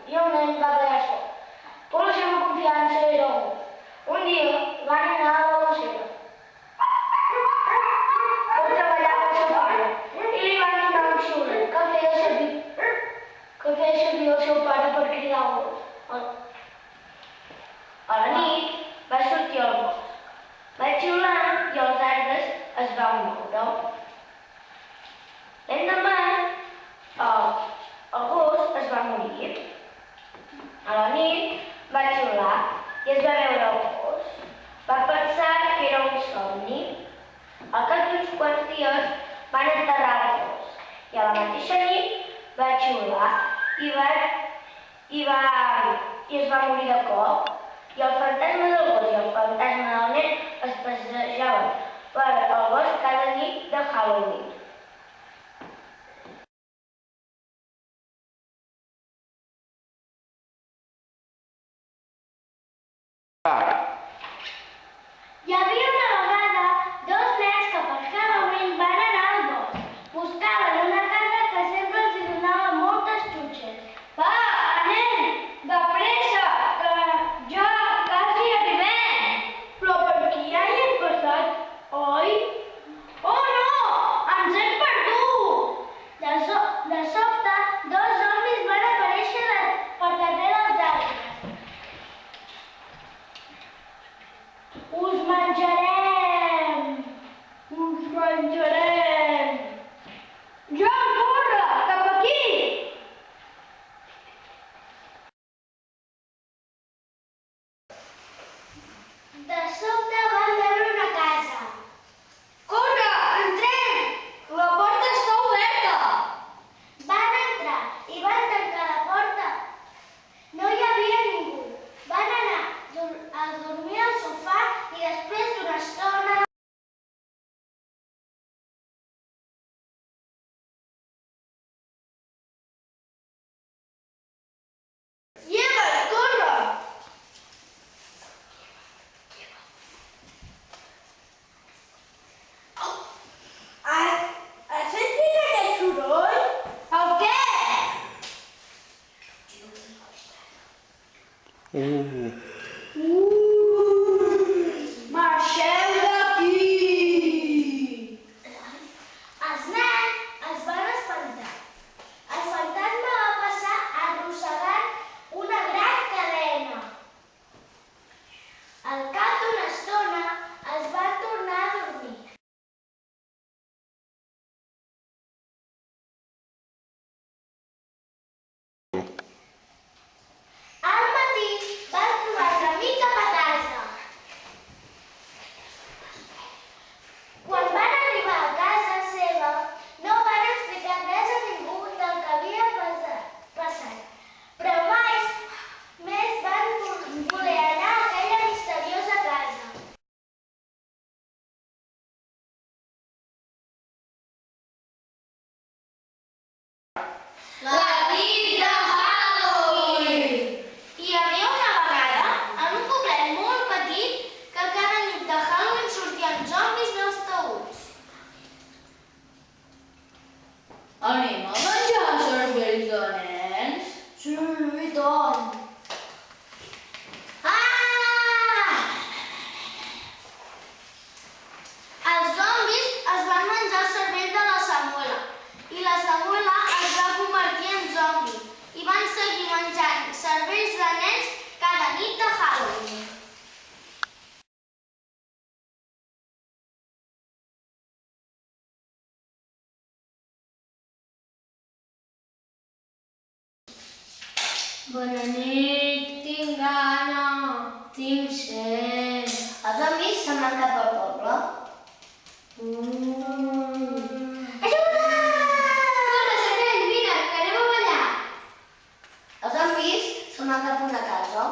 i el nen va quedar sol. Però la seva confiança era molt. Un dia van anar a la glacera on treballava el seu pare i li van donar un xiulet que feia servir el seu pare per cridar el gos. A la nit va sortir al bosc, va xiular i els arbres es van moure. L'endemà el gos es va morir. A la nit va xiular i es va veure el gos. Va pensar que era un somni. Al cap d'uns quants dies van enterrar el gos i a la mateixa nit va xiular i es va morir de cop. I el fantasma del gos i el fantasma del nen es passejaven per el bosc cada nit de Halloween. Hi havia una vegada dos nens que per Halloween van anar al bosc. Buscaven una casa que sempre els donava moltes xutxes. Va, anem, de pressa, que ja quasi arribem. Però per aquí ja hi hem passat, oi? Oh no, ens hem perdut! De sobte, dos zombis van aparèixer per darrere dels arbres. Us menjarem! Us menjarem! Joan, corre! Cap aquí! De sobte van veure una casa. Corre! Entrem! La porta està oberta! Van entrar i van tancar la porta. No hi havia ningú. Van anar a dormir al sofà i després d'una estona... Lleva't, corre! Has sentit aquest soroll? El què? Marxeu d'aquí! Els nens es van espantar. El fantasma va passar arrossegant una gran cadena. Al cap d'una estona es van tornar a dormir. Al matí van trobar el camí cap a casa. Quan van arribar a casa seva, no van explicar res a ningú del que havia passat. Però mai més van voler anar a aquella misteriosa casa. La nit de Halloween! Hi havia una vegada, en un poblet molt petit, que cada nit de Halloween sortien zombis dels taüts. Anem a menjar cervells de nens? Sí, i tant! Els zombis es van menjar el cervell de la Samuela i la Samuela es va convertir en zombi i van seguir menjant cervells de nens cada nit de Halloween. Bona nit, tinc gana, tinc set. Els zombis se'n van cap al poble. Ajuda! Corre, cervell, vine, que anem a ballar. Els zombis se'n van cap a una casa.